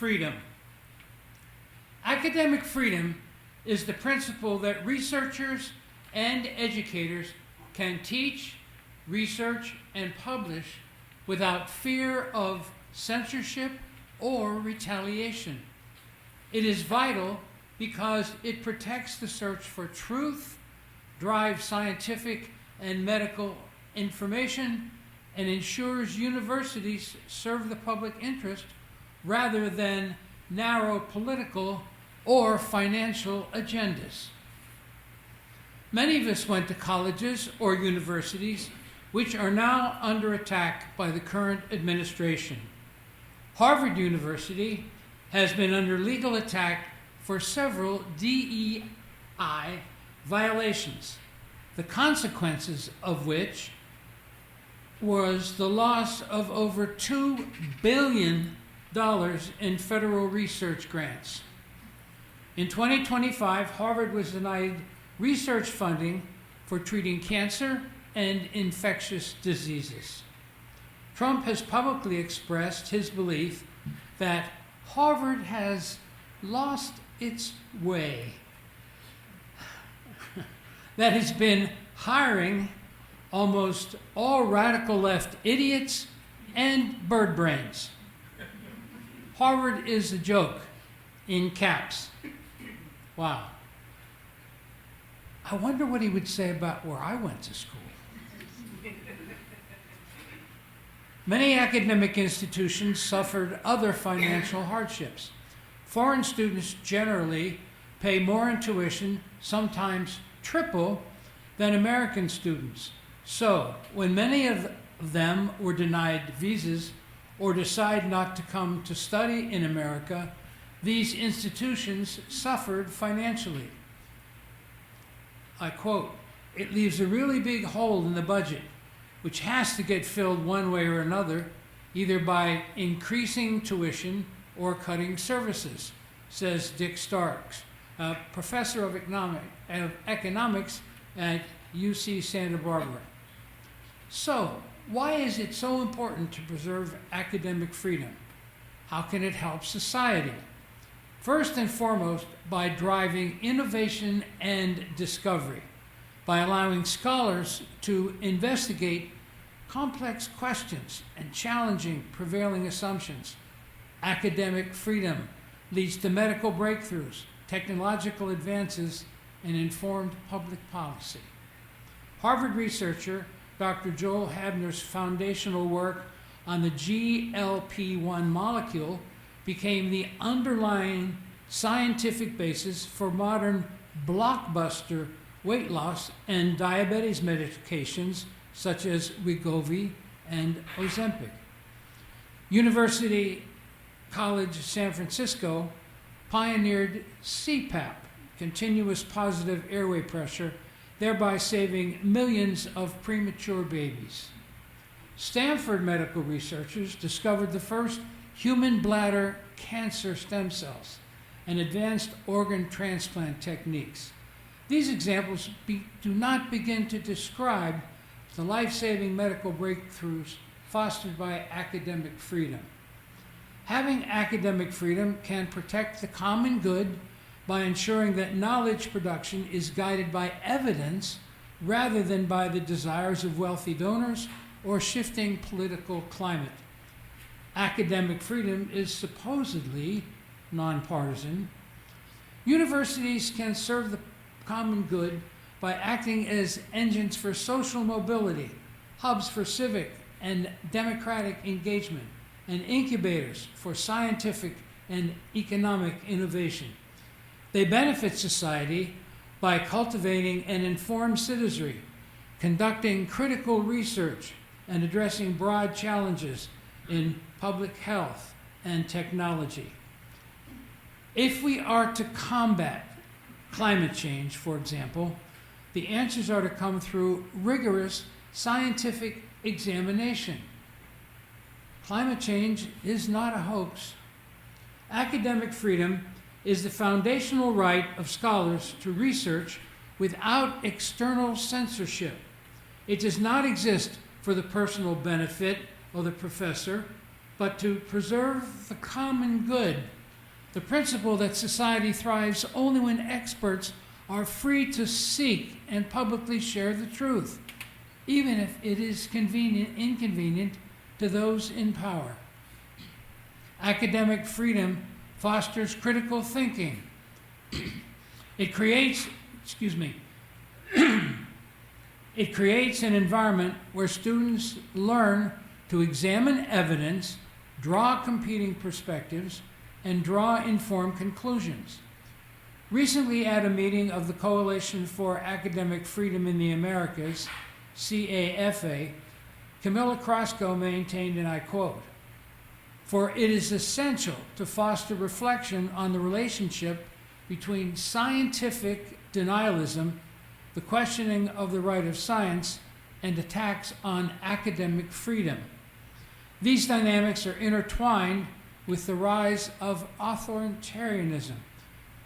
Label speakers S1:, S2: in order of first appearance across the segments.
S1: freedom. Academic freedom is the principle that researchers and educators can teach, research, and publish without fear of censorship or retaliation. It is vital because it protects the search for truth, drives scientific and medical information, and ensures universities serve the public interest rather than narrow political or financial agendas. Many of us went to colleges or universities which are now under attack by the current administration. Harvard University has been under legal attack for several DEI violations, the consequences of which was the loss of over $2 billion in federal research grants. In 2025, Harvard was denied research funding for treating cancer and infectious diseases. Trump has publicly expressed his belief that Harvard has lost its way, that has been hiring almost all radical left idiots and bird brains. Harvard is a joke, in caps. Wow. I wonder what he would say about where I went to school. Many academic institutions suffered other financial hardships. Foreign students generally pay more in tuition, sometimes triple, than American students. So, when many of them were denied visas or decide not to come to study in America, these institutions suffered financially. I quote, "It leaves a really big hole in the budget, which has to get filled one way or another, either by increasing tuition or cutting services," says Dick Starks, a professor of economics at UC Santa Barbara. So, why is it so important to preserve academic freedom? How can it help society? First and foremost, by driving innovation and discovery, by allowing scholars to investigate complex questions and challenging prevailing assumptions. Academic freedom leads to medical breakthroughs, technological advances, and informed public policy. Harvard researcher Dr. Joel Habner's foundational work on the GLP-1 molecule became the underlying scientific basis for modern blockbuster weight loss and diabetes medications such as Wegovy and Ozempic. University College San Francisco pioneered CPAP, continuous positive airway pressure, thereby saving millions of premature babies. Stanford medical researchers discovered the first human bladder cancer stem cells and advanced organ transplant techniques. These examples do not begin to describe the life-saving medical breakthroughs fostered by academic freedom. Having academic freedom can protect the common good by ensuring that knowledge production is guided by evidence rather than by the desires of wealthy donors or shifting political climate. Academic freedom is supposedly nonpartisan. Universities can serve the common good by acting as engines for social mobility, hubs for civic and democratic engagement, and incubators for scientific and economic innovation. They benefit society by cultivating an informed citizenry, conducting critical research, and addressing broad challenges in public health and technology. If we are to combat climate change, for example, the answers are to come through rigorous scientific examination. Climate change is not a hoax. Academic freedom is the foundational right of scholars to research without external censorship. It does not exist for the personal benefit of the professor, but to preserve the common good, the principle that society thrives only when experts are free to seek and publicly share the truth, even if it is inconvenient to those in power. Academic freedom fosters critical thinking. It creates an environment where students learn to examine evidence, draw competing perspectives, and draw informed conclusions. Recently, at a meeting of the Coalition for Academic Freedom in the Americas, CAFA, Camilla Crosco maintained, and I quote, "For it is essential to foster reflection on the relationship between scientific denialism, the questioning of the right of science, and attacks on academic freedom. These dynamics are intertwined with the rise of authoritarianism,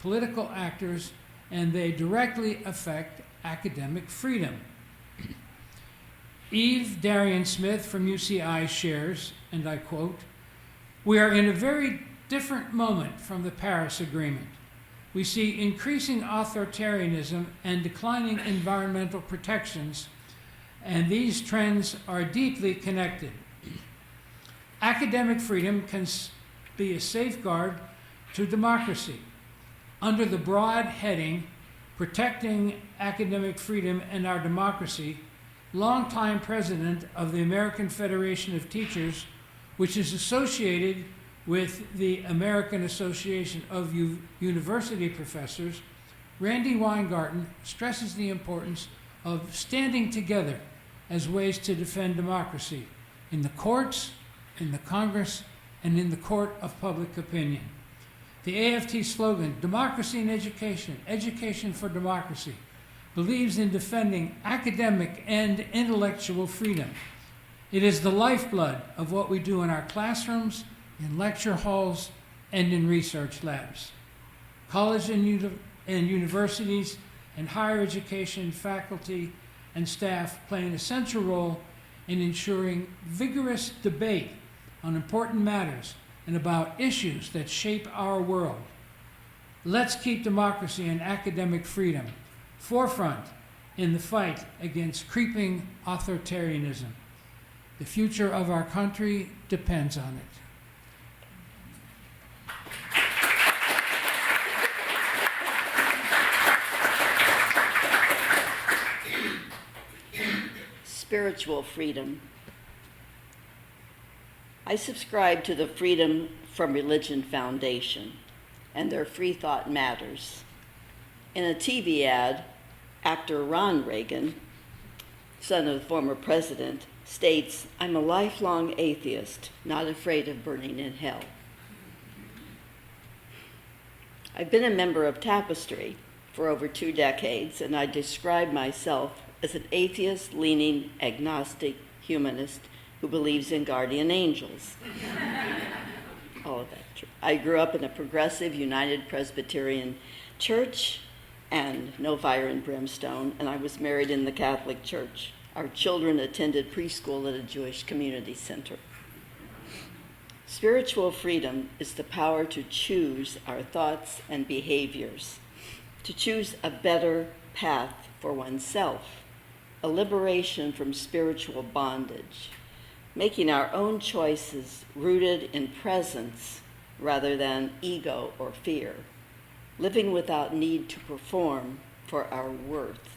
S1: political actors, and they directly affect academic freedom." Eve Darian Smith from UCI shares, and I quote, "We are in a very different moment from the Paris Agreement. We see increasing authoritarianism and declining environmental protections, and these trends are deeply connected. Academic freedom can be a safeguard to democracy. Under the broad heading, Protecting Academic Freedom and Our Democracy, longtime president of the American Federation of Teachers, which is associated with the American Association of University Professors, Randy Weingarten stresses the importance of standing together as ways to defend democracy in the courts, in the Congress, and in the court of public opinion. The AFT slogan, Democracy in Education, Education for Democracy, believes in defending academic and intellectual freedom. It is the lifeblood of what we do in our classrooms, in lecture halls, and in research labs. College and universities and higher education faculty and staff play an essential role in ensuring vigorous debate on important matters and about issues that shape our world. Let's keep democracy and academic freedom forefront in the fight against creeping authoritarianism. The future of our country depends on it."
S2: Spiritual freedom. I subscribe to the Freedom from Religion Foundation and their Free Thought Matters. In a TV ad, actor Ron Reagan, son of the former president, states, "I'm a lifelong atheist, not afraid of burning in hell." I've been a member of Tapestry for over 2 decades, and I describe myself as an atheist-leaning, agnostic humanist who believes in guardian angels. All of that true. I grew up in a progressive United Presbyterian church and no fire and brimstone, and I was married in the Catholic Church. Our children attended preschool at a Jewish community center. Spiritual freedom is the power to choose our thoughts and behaviors, to choose a better path for oneself, a liberation from spiritual bondage, making our own choices rooted in presence rather than ego or fear, living without need to perform for our worth.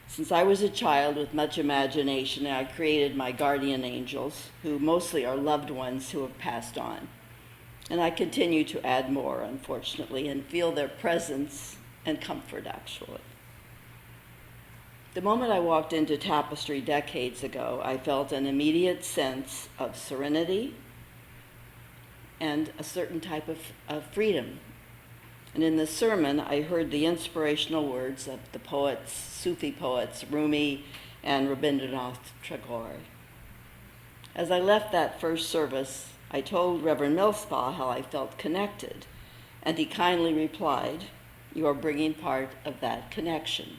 S2: Since I was a child with much imagination, I created my guardian angels, who mostly are loved ones who have passed on. And I continue to add more, unfortunately, and feel their presence and comfort, actually. The moment I walked into Tapestry decades ago, I felt an immediate sense of serenity and a certain type of freedom. And in the sermon, I heard the inspirational words of the poets, Sufi poets, Rumi and Rabindranath Tagore. As I left that first service, I told Reverend Millspaw how I felt connected, and he kindly replied, "You are bringing part of that connection."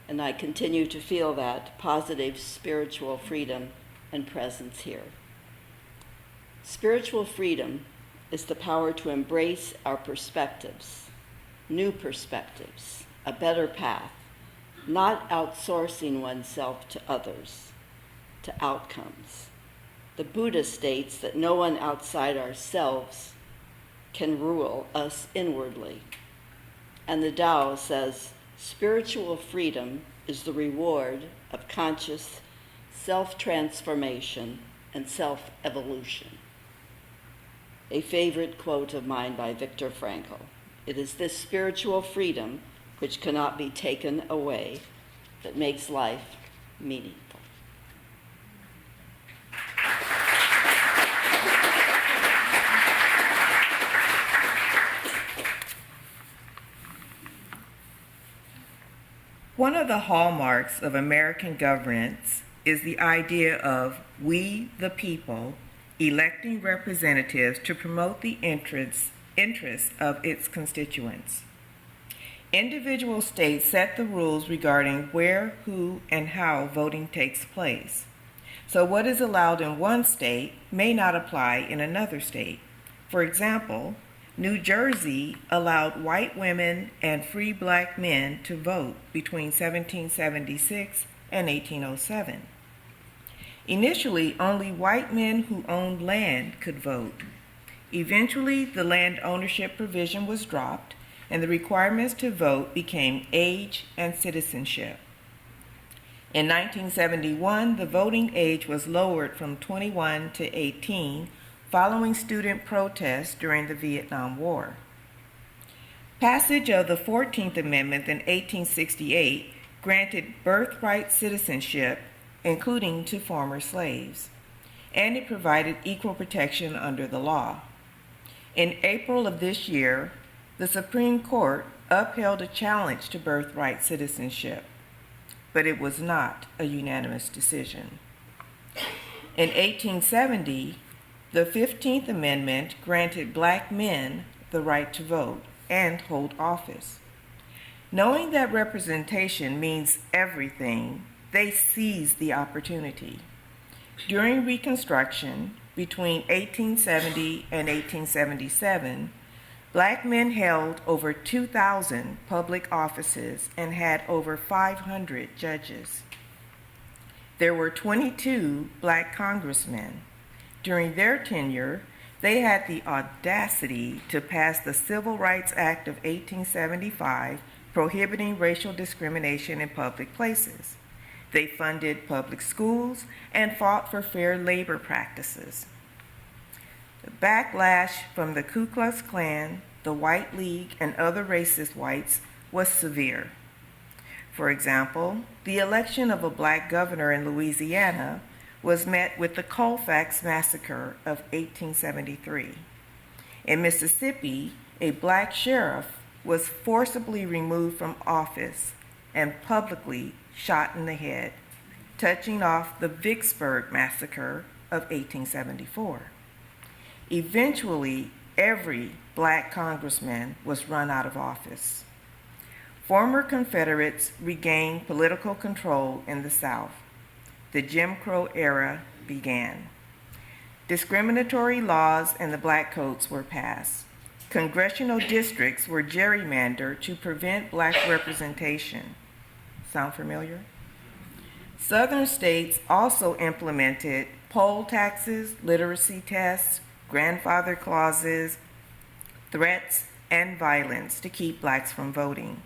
S2: And I continue to feel that positive spiritual freedom and presence here. Spiritual freedom is the power to embrace our perspectives, new perspectives, a better path, not outsourcing oneself to others, to outcomes. The Buddha states that no one outside ourselves can rule us inwardly. And the Tao says, spiritual freedom is the reward of conscious self-transformation and self-evolution. A favorite quote of mine by Viktor Frankl. It is this spiritual freedom, which cannot be taken away, that makes life meaningful.
S3: One of the hallmarks of American governance is the idea of we, the people, electing representatives to promote the interests of its constituents. Individual states set the rules regarding where, who, and how voting takes place. So what is allowed in one state may not apply in another state. For example, New Jersey allowed white women and free black men to vote between 1776 and 1807. Initially, only white men who owned land could vote. Eventually, the land ownership provision was dropped, and the requirements to vote became age and citizenship. In 1971, the voting age was lowered from 21 to 18, following student protests during the Vietnam War. Passage of the 14th Amendment in 1868 granted birthright citizenship, including to former slaves, and it provided equal protection under the law. In April of this year, the Supreme Court upheld a challenge to birthright citizenship, but it was not a unanimous decision. In 1870, the 15th Amendment granted black men the right to vote and hold office. Knowing that representation means everything, they seized the opportunity. During Reconstruction, between 1870 and 1877, black men held over 2,000 public offices and had over 500 judges. There were 22 black congressmen. During their tenure, they had the audacity to pass the Civil Rights Act of 1875, prohibiting racial discrimination in public places. They funded public schools and fought for fair labor practices. The backlash from the Ku Klux Klan, the White League, and other racist whites was severe. For example, the election of a black governor in Louisiana was met with the Colfax Massacre of 1873. In Mississippi, a black sheriff was forcibly removed from office and publicly shot in the head, touching off the Vicksburg Massacre of 1874. Eventually, every black congressman was run out of office. Former Confederates regained political control in the South. The Jim Crow era began. Discriminatory laws and the black codes were passed. Congressional districts were gerrymandered to prevent black representation. Sound familiar? Southern states also implemented poll taxes, literacy tests, grandfather clauses, threats, and violence to keep blacks from voting.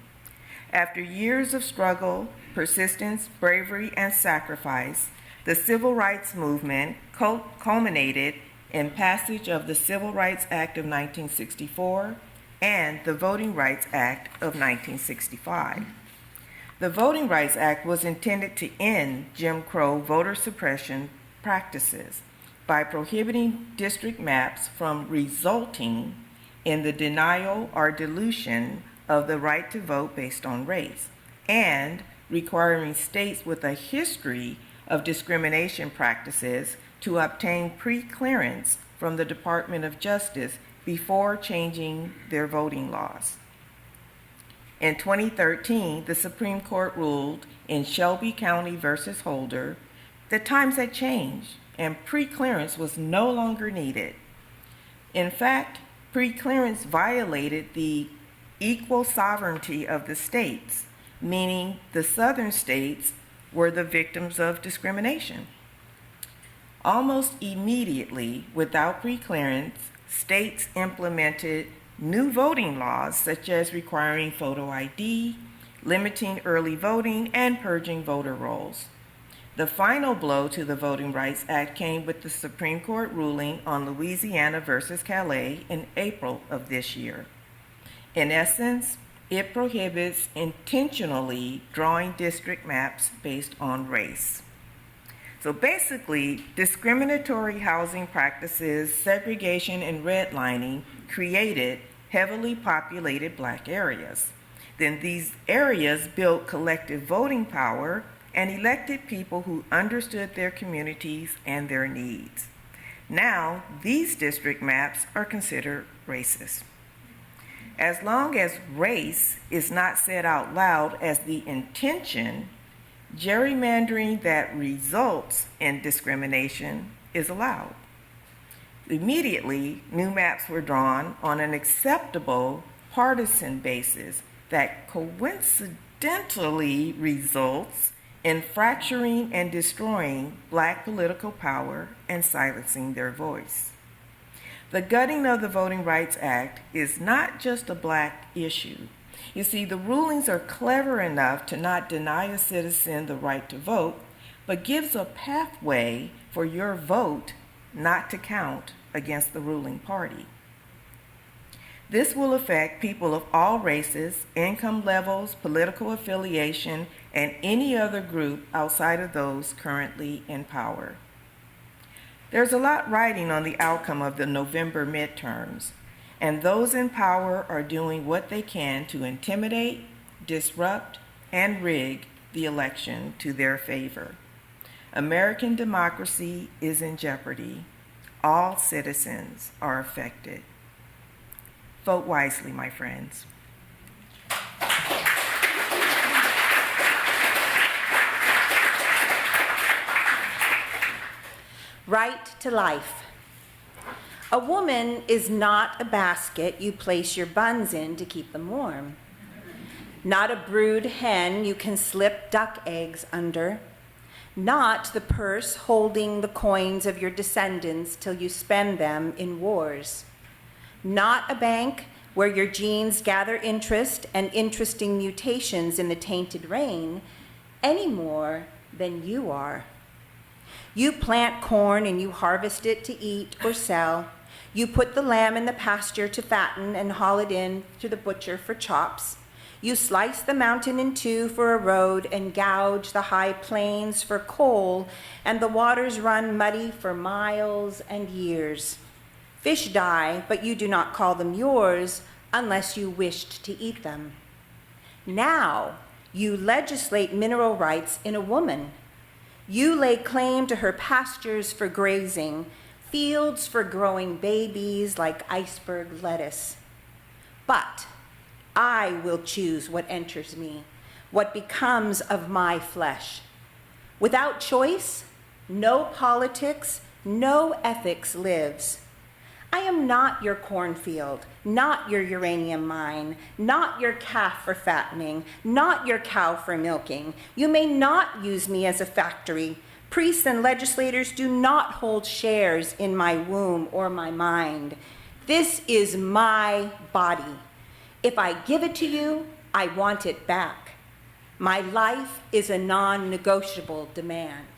S3: After years of struggle, persistence, bravery, and sacrifice, the Civil Rights Movement culminated in passage of the Civil Rights Act of 1964 and the Voting Rights Act of 1965. The Voting Rights Act was intended to end Jim Crow voter suppression practices by prohibiting district maps from resulting in the denial or dilution of the right to vote based on race, and requiring states with a history of discrimination practices to obtain pre-clearance from the Department of Justice before changing their voting laws. In 2013, the Supreme Court ruled in Shelby County versus Holder that times had changed and pre-clearance was no longer needed. In fact, pre-clearance violated the equal sovereignty of the states, meaning the southern states were the victims of discrimination. Almost immediately, without pre-clearance, states implemented new voting laws such as requiring photo ID, limiting early voting, and purging voter rolls. The final blow to the Voting Rights Act came with the Supreme Court ruling on Louisiana versus Calais in April of this year. In essence, it prohibits intentionally drawing district maps based on race. So basically, discriminatory housing practices, segregation, and redlining created heavily populated black areas. Then these areas built collective voting power and elected people who understood their communities and their needs. Now, these district maps are considered racist. As long as race is not said out loud as the intention, gerrymandering that results in discrimination is allowed. Immediately, new maps were drawn on an acceptable partisan basis that coincidentally results in fracturing and destroying black political power and silencing their voice. The gutting of the Voting Rights Act is not just a black issue. You see, the rulings are clever enough to not deny a citizen the right to vote, but gives a pathway for your vote not to count against the ruling party. This will affect people of all races, income levels, political affiliation, and any other group outside of those currently in power. There's a lot riding on the outcome of the November midterms, and those in power are doing what they can to intimidate, disrupt, and rig the election to their favor. American democracy is in jeopardy. All citizens are affected. Vote wisely, my friends.
S4: Right to life. A woman is not a basket you place your buns in to keep them warm. Not a brood hen you can slip duck eggs under. Not the purse holding the coins of your descendants till you spend them in wars. Not a bank where your genes gather interest and interesting mutations in the tainted rain, any more than you are. You plant corn and you harvest it to eat or sell. You put the lamb in the pasture to fatten and haul it in to the butcher for chops. You slice the mountain in two for a road and gouge the high plains for coal, and the waters run muddy for miles and years. Fish die, but you do not call them yours unless you wished to eat them. Now you legislate mineral rights in a woman. You lay claim to her pastures for grazing, fields for growing babies like iceberg lettuce. But I will choose what enters me, what becomes of my flesh. Without choice, no politics, no ethics lives. I am not your cornfield, not your uranium mine, not your calf for fattening, not your cow for milking. You may not use me as a factory. Priests and legislators do not hold shares in my womb or my mind. This is my body. If I give it to you, I want it back. My life is a non-negotiable demand.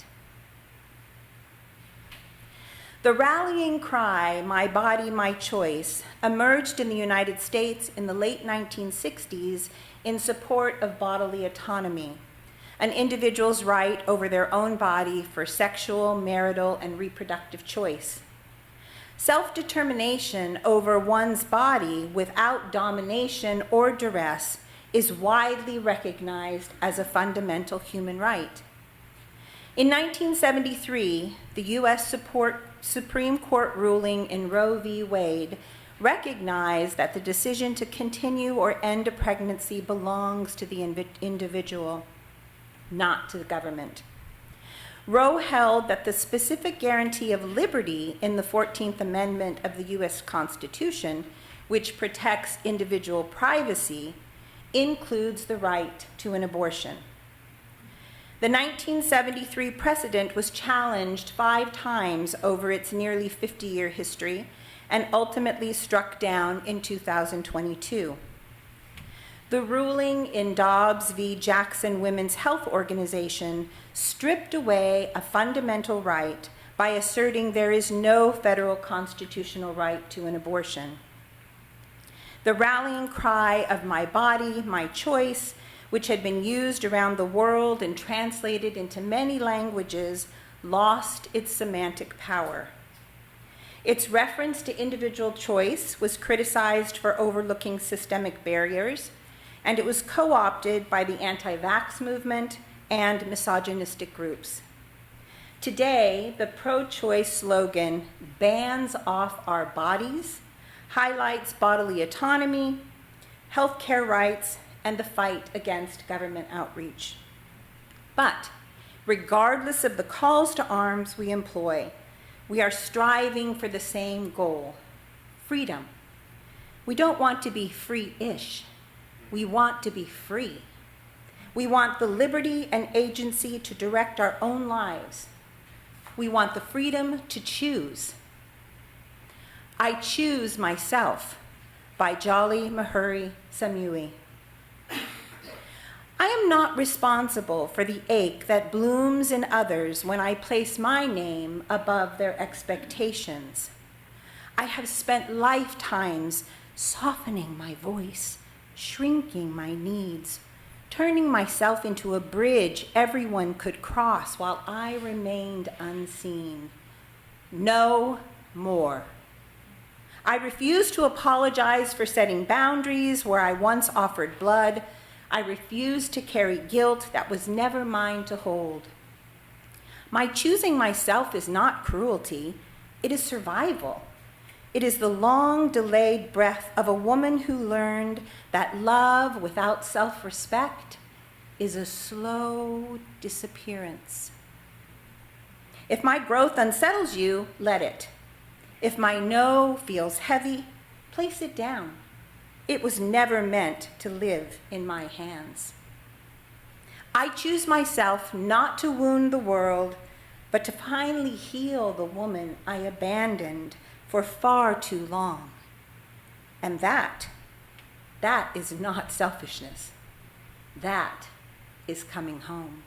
S4: The rallying cry, "My body, my choice," emerged in the United States in the late 1960s in support of bodily autonomy, an individual's right over their own body for sexual, marital, and reproductive choice. Self-determination over one's body without domination or duress is widely recognized as a fundamental human right. In 1973, the U.S. Supreme Court ruling in Roe v. Wade recognized that the decision to continue or end a pregnancy belongs to the individual, not to the government. Roe held that the specific guarantee of liberty in the 14th Amendment of the U.S. Constitution, which protects individual privacy, includes the right to an abortion. The 1973 precedent was challenged 5 times over its nearly 50-year history and ultimately struck down in 2022. The ruling in Dobbs v. Jackson Women's Health Organization stripped away a fundamental right by asserting there is no federal constitutional right to an abortion. The rallying cry of "my body, my choice," which had been used around the world and translated into many languages, lost its semantic power. Its reference to individual choice was criticized for overlooking systemic barriers, and it was co-opted by the anti-vax movement and misogynistic groups. Today, the pro-choice slogan, "Bands off our bodies," highlights bodily autonomy, healthcare rights, and the fight against government outreach. But regardless of the calls to arms we employ, we are striving for the same goal: freedom. We don't want to be free-ish. We want to be free. We want the liberty and agency to direct our own lives. We want the freedom to choose. I Choose Myself by Jolly Mahuri Samui. I am not responsible for the ache that blooms in others when I place my name above their expectations. I have spent lifetimes softening my voice, shrinking my needs, turning myself into a bridge everyone could cross while I remained unseen. No more. I refuse to apologize for setting boundaries where I once offered blood. I refuse to carry guilt that was never mine to hold. My choosing myself is not cruelty, it is survival. It is the long-delayed breath of a woman who learned that love without self-respect is a slow disappearance. If my growth unsettles you, let it. If my no feels heavy, place it down. It was never meant to live in my hands. I choose myself not to wound the world, but to finally heal the woman I abandoned for far too long. And that is not selfishness. That is coming home.